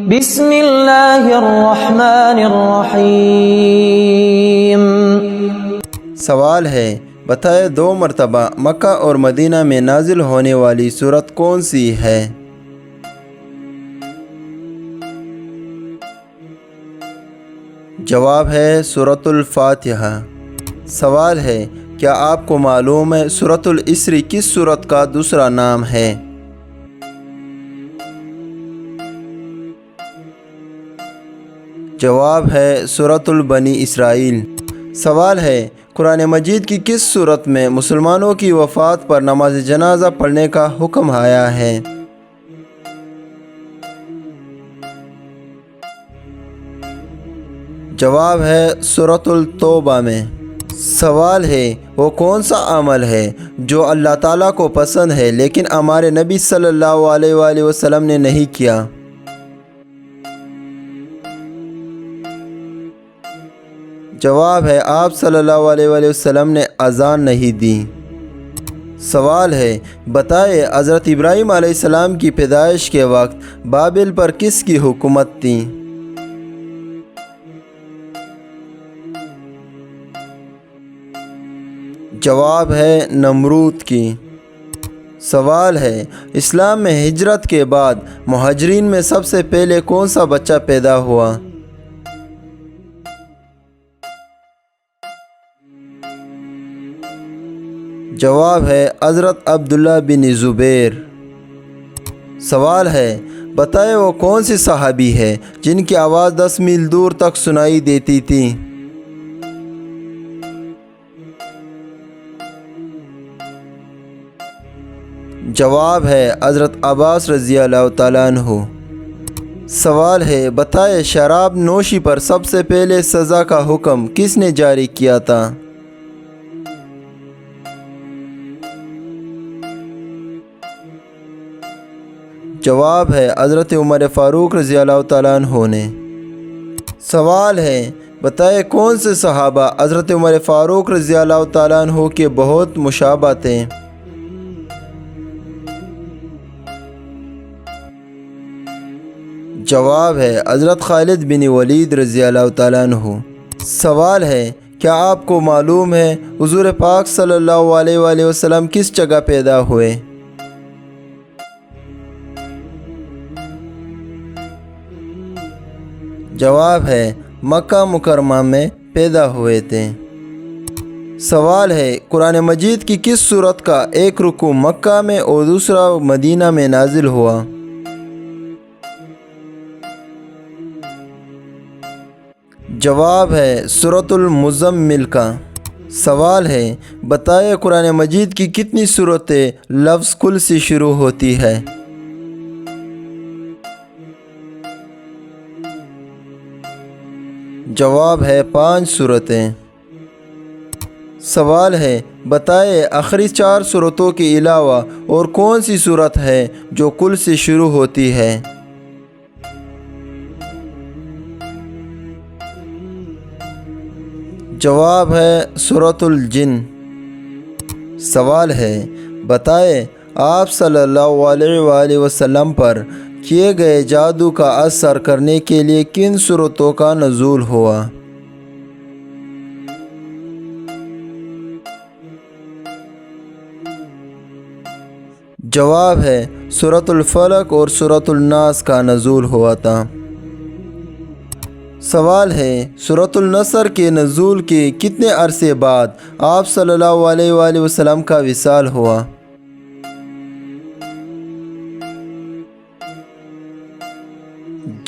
بسم اللہ الرحمن الرحیم۔ سوال ہے، بتائے 2 مرتبہ مکہ اور مدینہ میں نازل ہونے والی سورت کون سی ہے؟ جواب ہے سورۃ الفاتحہ۔ سوال ہے، کیا آپ کو معلوم ہے سورۃ الاسر کس سورت کا دوسرا نام ہے؟ جواب ہے سورۃ البنی اسرائیل۔ سوال ہے، قرآن مجید کی کس سورت میں مسلمانوں کی وفات پر نماز جنازہ پڑھنے کا حکم آیا ہے؟ جواب ہے سورۃ التوبہ میں۔ سوال ہے، وہ کون سا عمل ہے جو اللہ تعالیٰ کو پسند ہے لیکن ہمارے نبی صلی اللہ علیہ وآلہ وسلم نے نہیں کیا؟ جواب ہے آپ صلی اللہ علیہ وآلہ وسلم نے اذان نہیں دی۔ سوال ہے، بتائے حضرت ابراہیم علیہ السلام کی پیدائش کے وقت بابل پر کس کی حکومت تھی؟ جواب ہے نمرود کی۔ سوال ہے، اسلام میں ہجرت کے بعد مہاجرین میں سب سے پہلے کون سا بچہ پیدا ہوا؟ جواب ہے حضرت عبداللہ بن زبیر۔ سوال ہے، بتائے وہ کون سی صحابی ہے جن کی آواز 10 میل دور تک سنائی دیتی تھی؟ جواب ہے حضرت عباس رضی اللہ تعالیٰ عنہ۔ سوال ہے، بتائے شراب نوشی پر سب سے پہلے سزا کا حکم کس نے جاری کیا تھا؟ جواب ہے حضرت عمر فاروق رضی اللہ تعالیٰ عنہ نے۔ سوال ہے، بتائے کون سے صحابہ حضرت عمر فاروق رضی اللہ تعالیٰ عنہ کے بہت مشابہ تھے؟ جواب ہے حضرت خالد بن ولید رضی اللہ تعالیٰ عنہ۔ سوال ہے، کیا آپ کو معلوم ہے حضور پاک صلی اللہ علیہ وآلہ وسلم کس جگہ پیدا ہوئے؟ جواب ہے مکہ مکرمہ میں پیدا ہوئے تھے۔ سوال ہے، قرآن مجید کی کس سورت کا ایک رکوع مکہ میں اور دوسرا مدینہ میں نازل ہوا؟ جواب ہے سورۃ المزمل کا۔ سوال ہے، بتائے قرآن مجید کی کتنی سورتیں لفظ کل سے شروع ہوتی ہے؟ جواب ہے 5 سورتیں۔ سوال ہے، بتائے آخری 4 سورتوں کے علاوہ اور کون سی سورت ہے جو کل سے شروع ہوتی ہے؟ جواب ہے سورۃ الجن۔ سوال ہے، بتائے آپ صلی اللہ علیہ وآلہ وسلم پر کیے گئے جادو کا اثر کرنے کے لیے کن سورتوں کا نزول ہوا؟ جواب ہے سورۃ الفلق اور سورۃ الناس کا نزول ہوا تھا۔ سوال ہے، سورۃ النصر کے نزول کے کتنے عرصے بعد آپ صلی اللہ علیہ وآلہ وسلم کا وصال ہوا؟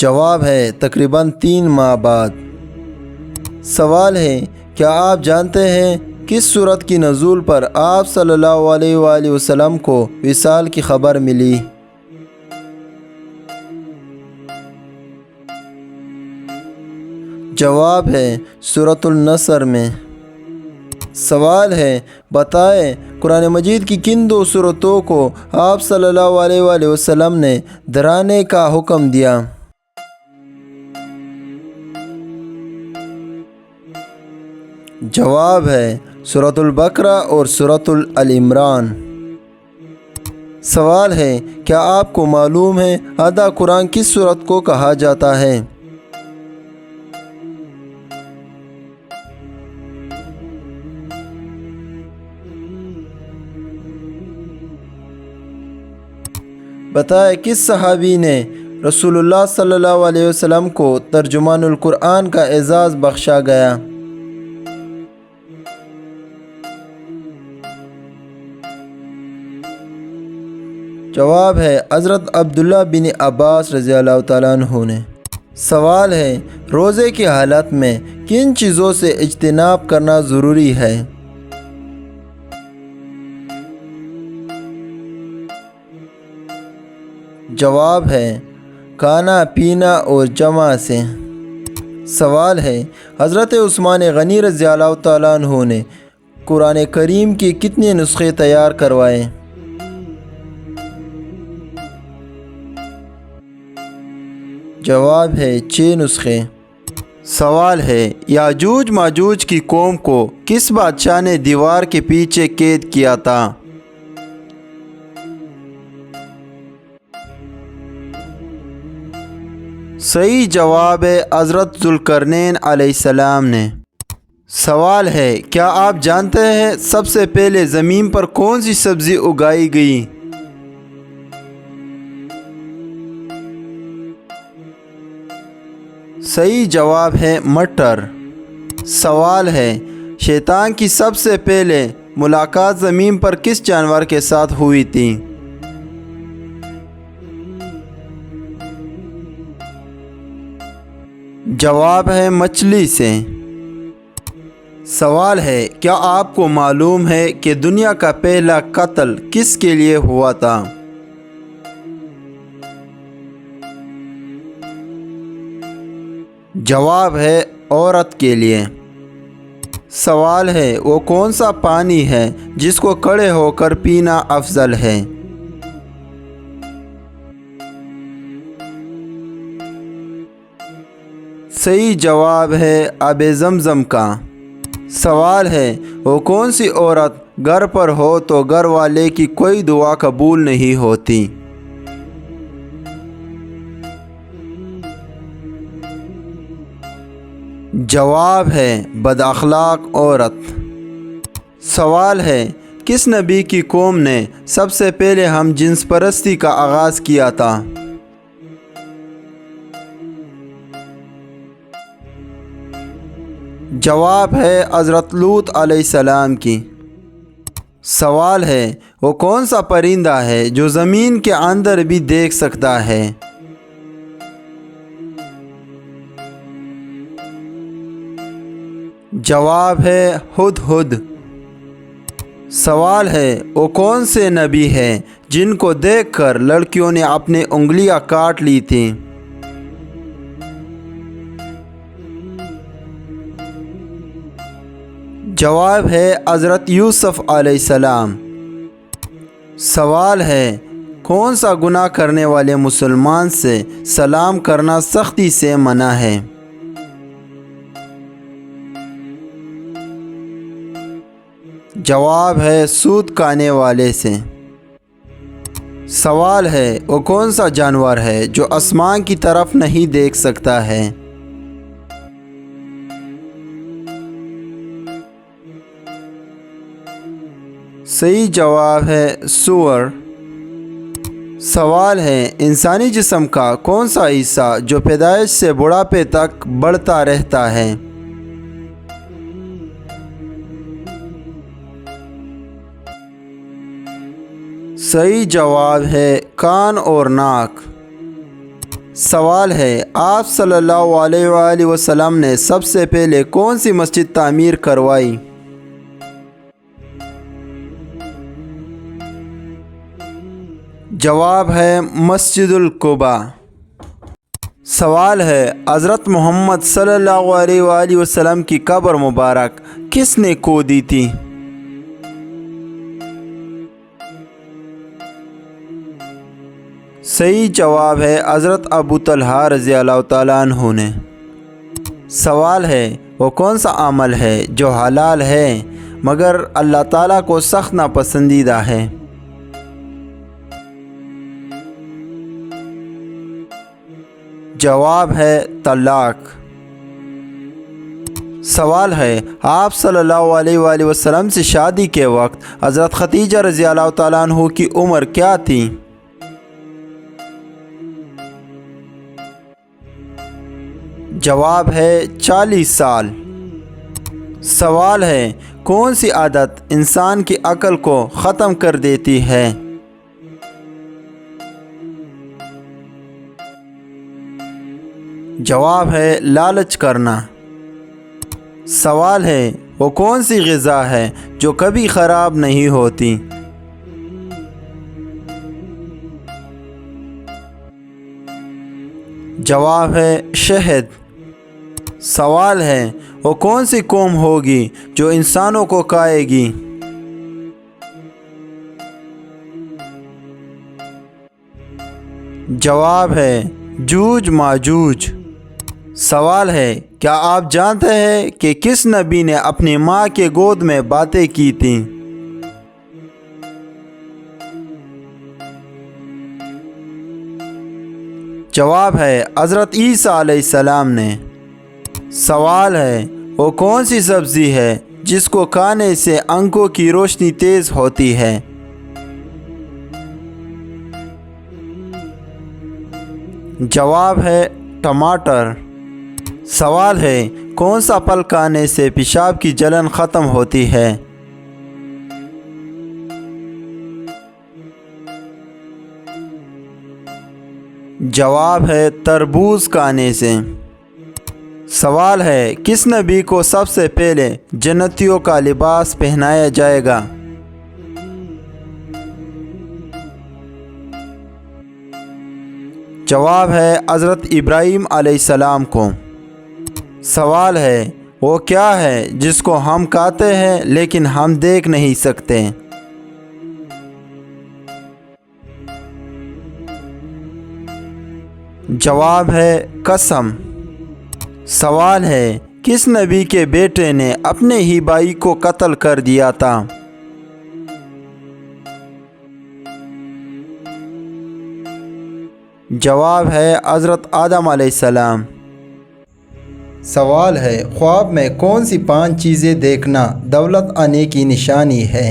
جواب ہے تقریباً 3 ماہ بعد۔ سوال ہے، کیا آپ جانتے ہیں کس سورت کی نزول پر آپ صلی اللہ علیہ وآلہ وسلم کو وصال کی خبر ملی؟ جواب ہے سورۃ النصر میں۔ سوال ہے، بتائیں قرآن مجید کی کن 2 سورتوں کو آپ صلی اللہ علیہ وآلہ وسلم نے ڈرانے کا حکم دیا؟ جواب ہے سورۃ البقرہ اور سورۃ آل عمران۔ سوال ہے، کیا آپ کو معلوم ہے آدھا قرآن کس سورت کو کہا جاتا ہے؟ بتائیں کس صحابی نے رسول اللہ صلی اللہ علیہ وسلم کو ترجمان القرآن کا اعزاز بخشا گیا؟ جواب ہے حضرت عبداللہ بن عباس رضی اللہ تعالیٰ عنہ نے۔ سوال ہے، روزے کی حالت میں کن چیزوں سے اجتناب کرنا ضروری ہے؟ جواب ہے کھانا پینا اور جمع سے۔ سوال ہے، حضرت عثمان غنی رضی اللہ تعالیٰ عنہ نے قرآن کریم کے کتنے نسخے تیار کروائے؟ جواب ہے 6 نسخے۔ سوال ہے، یاجوج ماجوج کی قوم کو کس بادشاہ نے دیوار کے پیچھے قید کیا تھا؟ صحیح جواب ہے حضرت ذوالقرنین علیہ السلام نے۔ سوال ہے، کیا آپ جانتے ہیں سب سے پہلے زمین پر کون سی سبزی اگائی گئی؟ صحیح جواب ہے مٹر۔ سوال ہے، شیطان کی سب سے پہلے ملاقات زمین پر کس جانور کے ساتھ ہوئی تھی؟ جواب ہے مچھلی سے۔ سوال ہے، کیا آپ کو معلوم ہے کہ دنیا کا پہلا قتل کس کے لیے ہوا تھا؟ جواب ہے عورت کے لیے۔ سوال ہے، وہ کون سا پانی ہے جس کو کھڑے ہو کر پینا افضل ہے؟ صحیح جواب ہے آب زمزم کا۔ سوال ہے، وہ کون سی عورت گھر پر ہو تو گھر والے کی کوئی دعا قبول نہیں ہوتی؟ جواب ہے بد اخلاق عورت۔ سوال ہے، کس نبی کی قوم نے سب سے پہلے ہم جنس پرستی کا آغاز کیا تھا؟ جواب ہے حضرت لوط علیہ السلام کی۔ سوال ہے، وہ کون سا پرندہ ہے جو زمین کے اندر بھی دیکھ سکتا ہے؟ جواب ہے ہدہد۔ سوال ہے، وہ کون سے نبی ہیں جن کو دیکھ کر لڑکیوں نے اپنی انگلیاں کاٹ لی تھیں؟ جواب ہے حضرت یوسف علیہ السلام۔ سوال ہے، کون سا گناہ کرنے والے مسلمان سے سلام کرنا سختی سے منع ہے؟ جواب ہے سود کھانے والے سے۔ سوال ہے، وہ کون سا جانور ہے جو آسمان کی طرف نہیں دیکھ سکتا ہے؟ صحیح جواب ہے سور۔ سوال ہے، انسانی جسم کا کون سا حصہ جو پیدائش سے بڑھاپے تک بڑھتا رہتا ہے؟ صحیح جواب ہے کان اور ناک۔ سوال ہے، آپ صلی اللہ علیہ وآلہ وسلم نے سب سے پہلے کون سی مسجد تعمیر کروائی؟ جواب ہے مسجد القباء۔ سوال ہے، حضرت محمد صلی اللہ علیہ وآلہ وسلم کی قبر مبارک کس نے کھودی تھی؟ صحیح جواب ہے حضرت ابو طلحہ رضی اللہ تعالیٰ عنہ نے۔ سوال ہے، وہ کون سا عمل ہے جو حلال ہے مگر اللہ تعالیٰ کو سخت ناپسندیدہ ہے؟ جواب ہے طلاق۔ سوال ہے آپ صلی اللہ علیہ وآلہ وسلم سے شادی کے وقت حضرت خدیجہ رضی اللہ تعالیٰ عنہ کی عمر کیا تھی؟ جواب ہے 40 سال۔ سوال ہے کون سی عادت انسان کی عقل کو ختم کر دیتی ہے؟ جواب ہے لالچ کرنا۔ سوال ہے وہ کون سی غذا ہے جو کبھی خراب نہیں ہوتی؟ جواب ہے شہد۔ سوال ہے وہ کون سی قوم ہوگی جو انسانوں کو کھائے گی؟ جواب ہے جوج ماجوج۔ سوال ہے کیا آپ جانتے ہیں کہ کس نبی نے اپنی ماں کے گود میں باتیں کی تھیں؟ جواب ہے حضرت عیسیٰ علیہ السلام نے۔ سوال ہے وہ کون سی سبزی ہے جس کو کھانے سے آنکھوں کی روشنی تیز ہوتی ہے؟ جواب ہے ٹماٹر۔ سوال ہے کون سا پھل کھانے سے پیشاب کی جلن ختم ہوتی ہے؟ جواب ہے تربوز کھانے سے۔ سوال ہے کس نبی کو سب سے پہلے جنتیوں کا لباس پہنایا جائے گا؟ جواب ہے حضرت ابراہیم علیہ السلام کو۔ سوال ہے وہ کیا ہے جس کو ہم کھاتے ہیں لیکن ہم دیکھ نہیں سکتے؟ جواب ہے قسم۔ سوال ہے کس نبی کے بیٹے نے اپنے ہی بھائی کو قتل کر دیا تھا؟ جواب ہے حضرت آدم علیہ السلام۔ سوال ہے خواب میں کون سی 5 چیزیں دیکھنا دولت آنے کی نشانی ہے؟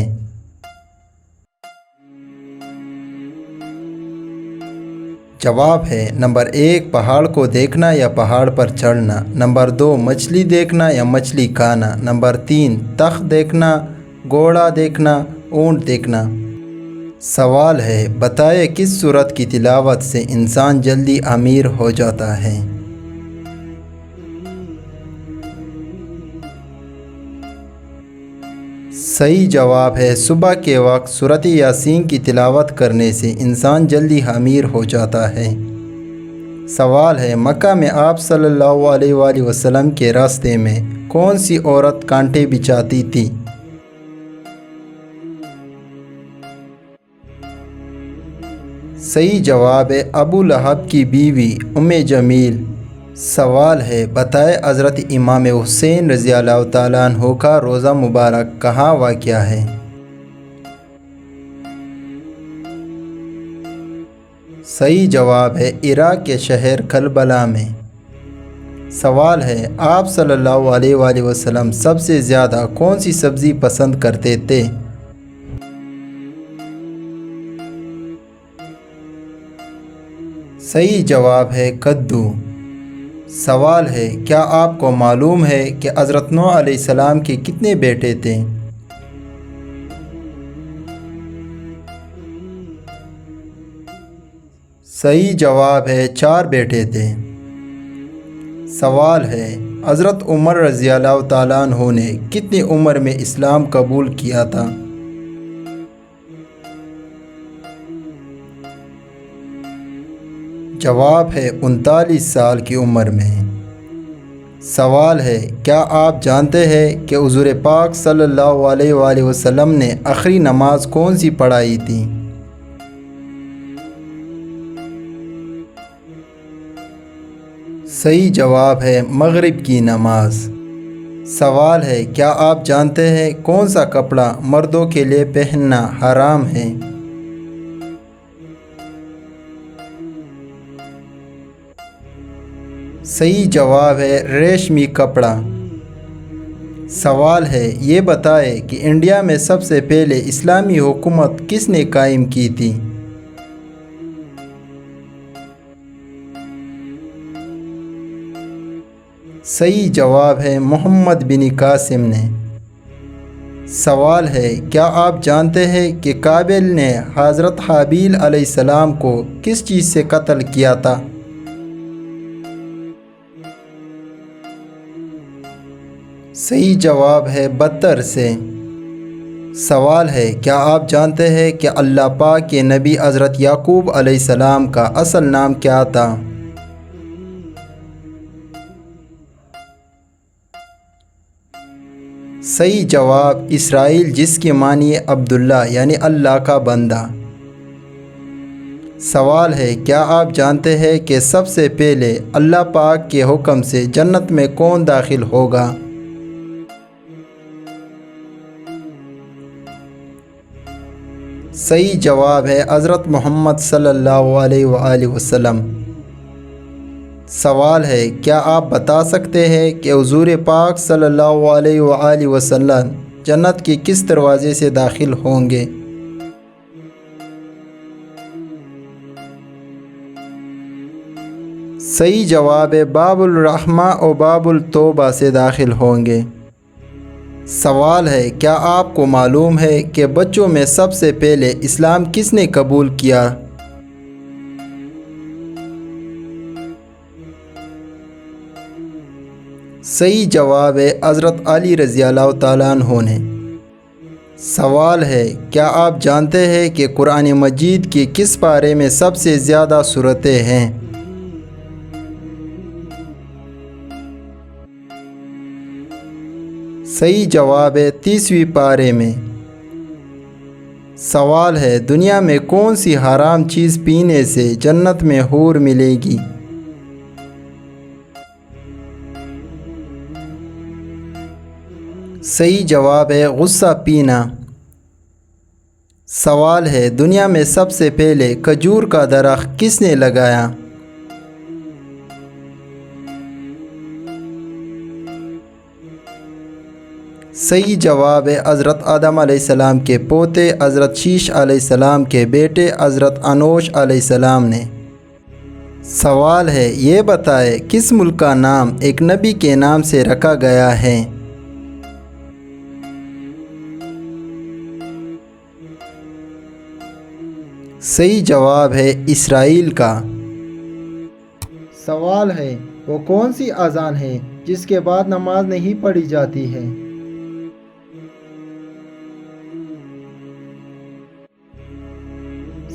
جواب ہے نمبر 1 پہاڑ کو دیکھنا یا پہاڑ پر چڑھنا، نمبر 2 مچھلی دیکھنا یا مچھلی کھانا، نمبر 3 تخت دیکھنا، گھوڑا دیکھنا، اونٹ دیکھنا۔ سوال ہے بتائے کس سورت کی تلاوت سے انسان جلدی امیر ہو جاتا ہے؟ صحیح جواب ہے صبح کے وقت سورۃ یاسین کی تلاوت کرنے سے انسان جلدی امیر ہو جاتا ہے۔ سوال ہے مکہ میں آپ صلی اللہ علیہ وآلہ وسلم کے راستے میں کون سی عورت کانٹے بچھاتی تھی؟ صحیح جواب ہے ابو لہب کی بیوی ام جمیل۔ سوال ہے بتائے حضرت امام حسین رضی اللہ تعالیٰ عنہ کا روضہ مبارک کہاں واقع ہے؟ صحیح جواب ہے عراق کے شہر کربلا میں۔ سوال ہے آپ صلی اللہ علیہ وآلہ وسلم سب سے زیادہ کون سی سبزی پسند کرتے تھے؟ صحیح جواب ہے کدو۔ سوال ہے کیا آپ کو معلوم ہے کہ حضرت نوح علیہ السلام کے کتنے بیٹے تھے؟ صحیح جواب ہے 4 بیٹے تھے۔ سوال ہے حضرت عمر رضی اللہ تعالیٰ عنہ نے کتنی عمر میں اسلام قبول کیا تھا؟ جواب ہے 39 سال کی عمر میں۔ سوال ہے کیا آپ جانتے ہیں کہ حضور پاک صلی اللہ علیہ وآلہ وسلم نے آخری نماز کون سی پڑھائی تھی؟ صحیح جواب ہے مغرب کی نماز۔ سوال ہے کیا آپ جانتے ہیں کون سا کپڑا مردوں کے لیے پہننا حرام ہے؟ صحیح جواب ہے ریشمی کپڑا۔ سوال ہے یہ بتائے کہ انڈیا میں سب سے پہلے اسلامی حکومت کس نے قائم کی تھی؟ صحیح جواب ہے محمد بن قاسم نے۔ سوال ہے کیا آپ جانتے ہیں کہ قابیل نے حضرت حابیل علیہ السلام کو کس چیز سے قتل کیا تھا؟ صحیح جواب ہے پتھر سے۔ سوال ہے کیا آپ جانتے ہیں کہ اللہ پاک کے نبی حضرت یعقوب علیہ السلام کا اصل نام کیا تھا؟ صحیح جواب اسرائیل، جس کے معنی عبداللہ یعنی اللہ کا بندہ۔ سوال ہے کیا آپ جانتے ہیں کہ سب سے پہلے اللہ پاک کے حکم سے جنت میں کون داخل ہوگا؟ صحیح جواب ہے حضرت محمد صلی اللہ علیہ وآلہ وسلم۔ سوال ہے کیا آپ بتا سکتے ہیں کہ حضور پاک صلی اللہ علیہ وآلہ وسلم جنت کے کس دروازے سے داخل ہوں گے؟ صحیح جواب ہے باب الرحمہ اور باب التوبہ سے داخل ہوں گے۔ سوال ہے کیا آپ کو معلوم ہے کہ بچوں میں سب سے پہلے اسلام کس نے قبول کیا؟ صحیح جواب ہے حضرت علی رضی اللہ تعالیٰ عنہ نے۔ سوال ہے کیا آپ جانتے ہیں کہ قرآن مجید کے کس پارے میں سب سے زیادہ سورتیں ہیں؟ صحیح جواب ہے 30ویں پارے میں۔ سوال ہے دنیا میں کون سی حرام چیز پینے سے جنت میں حور ملے گی؟ صحیح جواب ہے غصہ پینا۔ سوال ہے دنیا میں سب سے پہلے کھجور کا درخت کس نے لگایا؟ صحیح جواب ہے حضرت آدم علیہ السلام کے پوتے حضرت شیش علیہ السلام کے بیٹے حضرت انوش علیہ السلام نے۔ سوال ہے یہ بتائے کس ملک کا نام ایک نبی کے نام سے رکھا گیا ہے؟ صحیح جواب ہے اسرائیل کا۔ سوال ہے وہ کون سی اذان ہے جس کے بعد نماز نہیں پڑھی جاتی ہے؟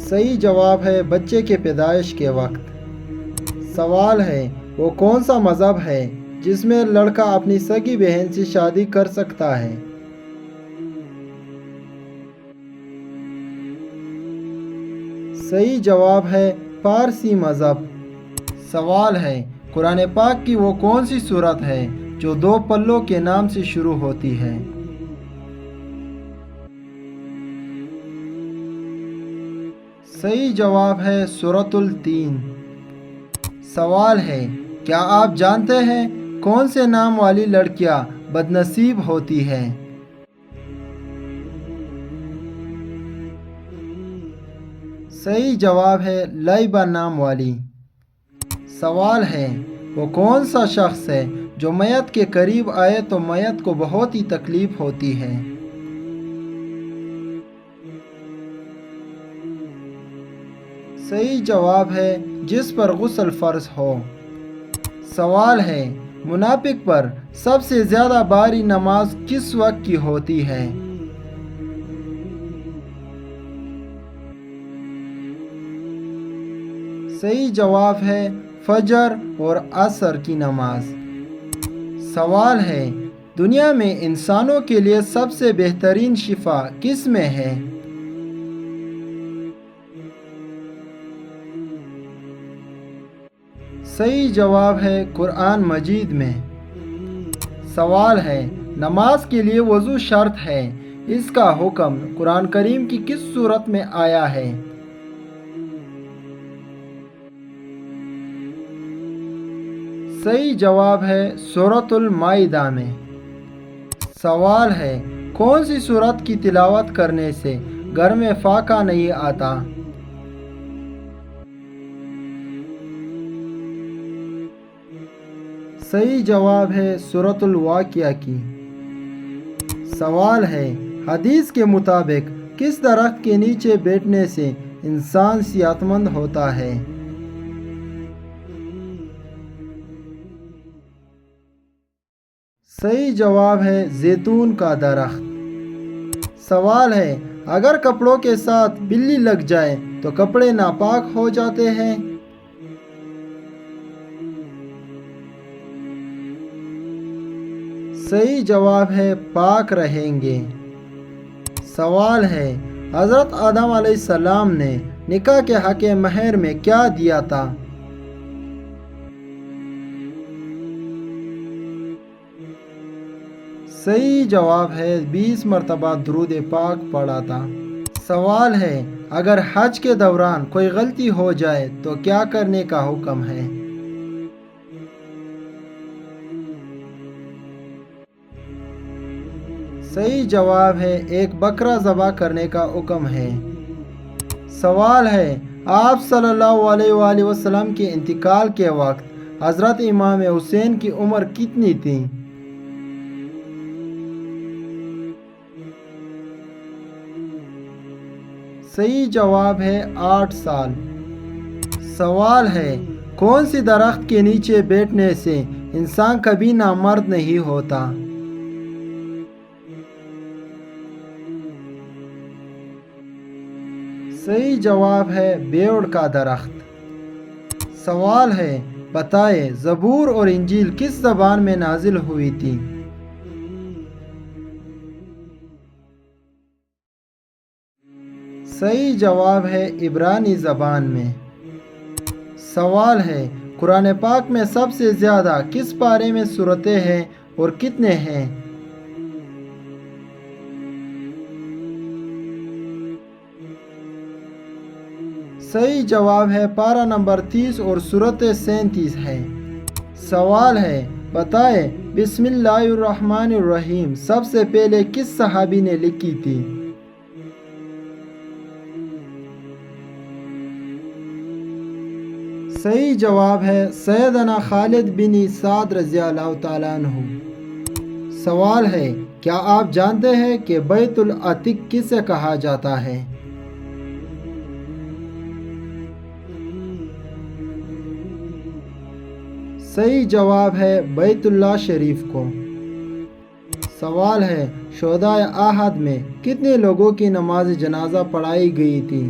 صحیح جواب ہے بچے کے پیدائش کے وقت۔ سوال ہے وہ کون سا مذہب ہے جس میں لڑکا اپنی سگی بہن سے شادی کر سکتا ہے؟ صحیح جواب ہے پارسی مذہب۔ سوال ہے قرآن پاک کی وہ کون سی سورت ہے جو 2 پلوں کے نام سے شروع ہوتی ہے؟ صحیح جواب ہے سورۃ التین۔ سوال ہے کیا آپ جانتے ہیں کون سے نام والی لڑکیاں بد نصیب ہوتی ہیں؟ صحیح جواب ہے لائبہ نام والی۔ سوال ہے وہ کون سا شخص ہے جو میت کے قریب آئے تو میت کو بہت ہی تکلیف ہوتی ہے؟ صحیح جواب ہے جس پر غسل فرض ہو۔ سوال ہے منافق پر سب سے زیادہ باری نماز کس وقت کی ہوتی ہے؟ صحیح جواب ہے فجر اور عصر کی نماز۔ سوال ہے دنیا میں انسانوں کے لیے سب سے بہترین شفا کس میں ہے؟ صحیح جواب ہے قرآن مجید میں۔ سوال ہے نماز کے لیے وضو شرط ہے، اس کا حکم قرآن کریم کی کس صورت میں آیا ہے؟ صحیح جواب ہے سورۃ المائدہ میں۔ سوال ہے کون سی سورت کی تلاوت کرنے سے گھر میں فاقہ نہیں آتا؟ صحیح جواب ہے سورۃ الواقعہ کی۔ سوال ہے حدیث کے مطابق کس درخت کے نیچے بیٹھنے سے انسان صحت مند ہوتا ہے؟ صحیح جواب ہے زیتون کا درخت۔ سوال ہے اگر کپڑوں کے ساتھ بلی لگ جائے تو کپڑے ناپاک ہو جاتے ہیں؟ صحیح جواب ہے پاک رہیں گے۔ سوال ہے حضرت آدم علیہ السلام نے نکاح کے حق مہر میں کیا دیا تھا؟ صحیح جواب ہے 20 مرتبہ درود پاک پڑھا تھا۔ سوال ہے اگر حج کے دوران کوئی غلطی ہو جائے تو کیا کرنے کا حکم ہے؟ صحیح جواب ہے ایک بکرا ذبح کرنے کا حکم ہے۔ سوال ہے آپ صلی اللہ علیہ وآلہ وسلم کے انتقال کے وقت حضرت امام حسین کی عمر کتنی تھی؟ صحیح جواب ہے 8 سال۔ سوال ہے کون سی درخت کے نیچے بیٹھنے سے انسان کبھی نامرد نہیں ہوتا؟ صحیح جواب ہے بیوڑ کا درخت۔ سوال ہے بتائے زبور اور انجیل کس زبان میں نازل ہوئی تھی؟ صحیح جواب ہے عبرانی زبان میں۔ سوال ہے قرآن پاک میں سب سے زیادہ کس پارے میں سورتیں ہیں اور کتنے ہیں؟ صحیح جواب ہے پارہ نمبر 30 اور سورت 37 ہے۔ سوال ہے بتائے بسم اللہ الرحمن الرحیم سب سے پہلے کس صحابی نے لکھی تھی؟ صحیح جواب ہے سیدنا خالد بن سعد رضی اللہ تعالیٰ عنہ۔ سوال ہے کیا آپ جانتے ہیں کہ بیت العتیق کسے کہا جاتا ہے؟ صحیح جواب ہے بیت اللہ شریف کو۔ سوال ہے شہدائے احد میں کتنے لوگوں کی نماز جنازہ پڑھائی گئی تھی؟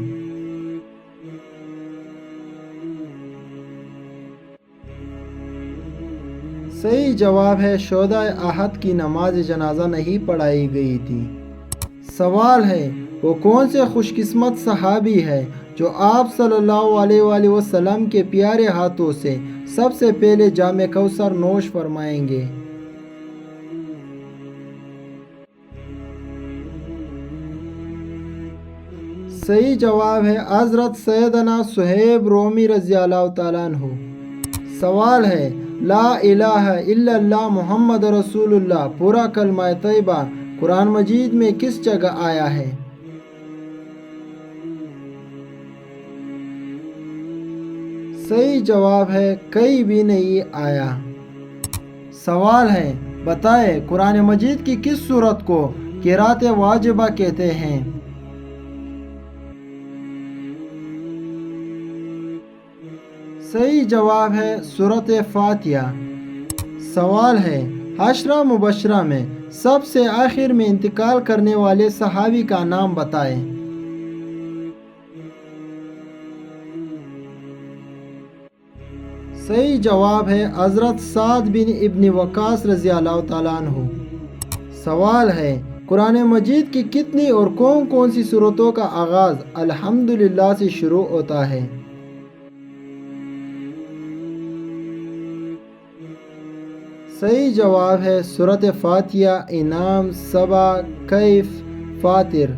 صحیح جواب ہے شہدائے احد کی نماز جنازہ نہیں پڑھائی گئی تھی۔ سوال ہے وہ کون سے خوش قسمت صحابی ہے جو آپ صلی اللہ علیہ وآلہ وسلم کے پیارے ہاتھوں سے سب سے پہلے جام کوثر نوش فرمائیں گے؟ صحیح جواب ہے حضرت سیدنا صہیب رومی رضی اللہ تعالیٰ عنہ۔ سوال ہے لا الہ الا اللہ محمد رسول اللہ پورا کلمہ طیبہ قرآن مجید میں کس جگہ آیا ہے؟ صحیح جواب ہے کہیں بھی نہیں آیا۔ سوال ہے بتائے قرآن مجید کی کس سورت کو قرات واجبہ کہتے ہیں؟ صحیح جواب ہے سورۃ فاتحہ۔ سوال ہے عشرہ مبشرہ میں سب سے آخر میں انتقال کرنے والے صحابی کا نام بتائیں۔ صحیح جواب ہے حضرت سعد بن ابن وقاص رضی اللہ تعالیٰ عنہ۔ سوال ہے قرآن مجید کی کتنی اور کون کون سی سورتوں کا آغاز الحمدللہ سے شروع ہوتا ہے؟ صحیح جواب ہے سورۃ فاتحہ، انعام، سبا، کیف، فاطر۔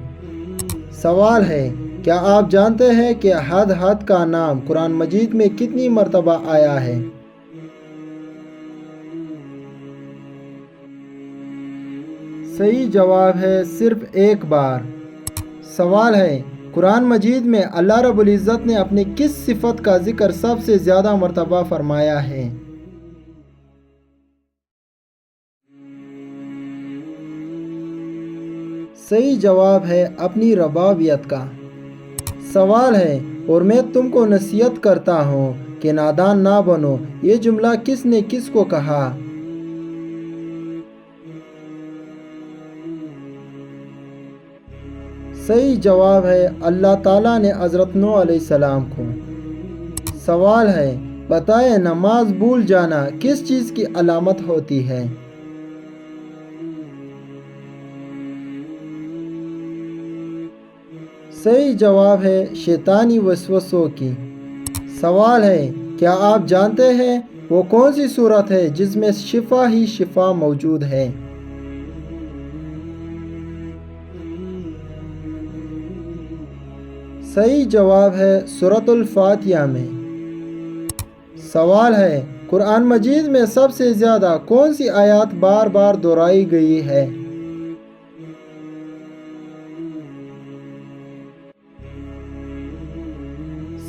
سوال ہے کیا آپ جانتے ہیں کہ حد کا نام قرآن مجید میں کتنی مرتبہ آیا ہے؟ صحیح جواب ہے صرف ایک بار۔ سوال ہے، قرآن مجید میں اللہ رب العزت نے اپنی کس صفت کا ذکر سب سے زیادہ مرتبہ فرمایا ہے؟ صحیح جواب ہے اپنی ربابیت کا۔ سوال ہے، اور میں تم کو نصیحت کرتا ہوں کہ نادان نہ بنو، یہ جملہ کس نے کس کو کہا؟ صحیح جواب ہے اللہ تعالیٰ نے حضرت نوح علیہ السلام کو۔ سوال ہے، بتائیں نماز بھول جانا کس چیز کی علامت ہوتی ہے؟ صحیح جواب ہے شیطانی وسوسوں کی۔ سوال ہے، کیا آپ جانتے ہیں وہ کون سی صورت ہے جس میں شفا ہی شفا موجود ہے؟ صحیح جواب ہے سورۃ الفاتحہ میں۔ سوال ہے، قرآن مجید میں سب سے زیادہ کون سی آیات بار بار دہرائی گئی ہے؟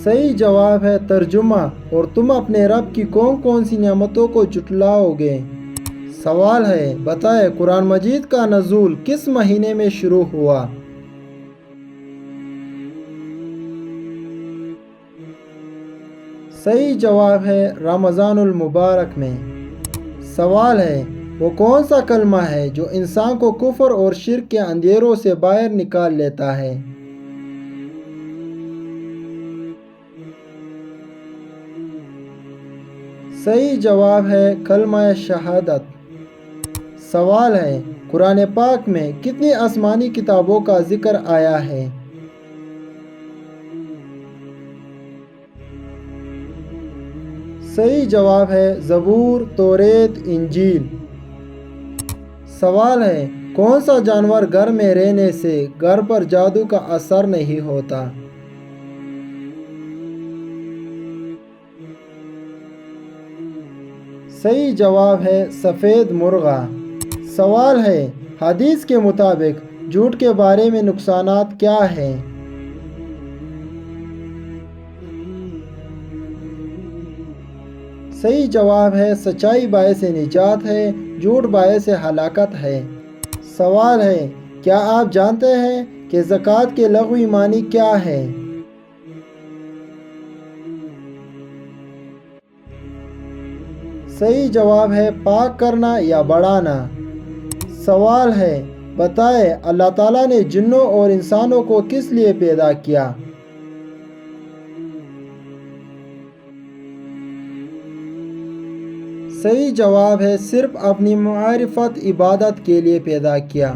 صحیح جواب ہے ترجمہ، اور تم اپنے رب کی کون کون سی نعمتوں کو جھٹلاؤ گے؟ سوال ہے، بتائیں قرآن مجید کا نزول کس مہینے میں شروع ہوا؟ صحیح جواب ہے رمضان المبارک میں۔ سوال ہے، وہ کون سا کلمہ ہے جو انسان کو کفر اور شرک کے اندھیروں سے باہر نکال لیتا ہے؟ صحیح جواب ہے کلمہ شہادت۔ سوال ہے، قرآن پاک میں کتنی آسمانی کتابوں کا ذکر آیا ہے؟ صحیح جواب ہے زبور، توریت، انجیل۔ سوال ہے، کون سا جانور گھر میں رہنے سے گھر پر جادو کا اثر نہیں ہوتا؟ صحیح جواب ہے سفید مرغا۔ سوال ہے، حدیث کے مطابق جھوٹ کے بارے میں نقصانات کیا ہیں؟ صحیح جواب ہے سچائی باعث نجات ہے، جھوٹ باعث ہلاکت ہے۔ سوال ہے، کیا آپ جانتے ہیں کہ زکوٰۃ کے لغوی معنی کیا ہے؟ صحیح جواب ہے پاک کرنا یا بڑھانا۔ سوال ہے، بتائیں اللہ تعالیٰ نے جنوں اور انسانوں کو کس لیے پیدا کیا؟ صحیح جواب ہے صرف اپنی معرفت عبادت کے لیے پیدا کیا۔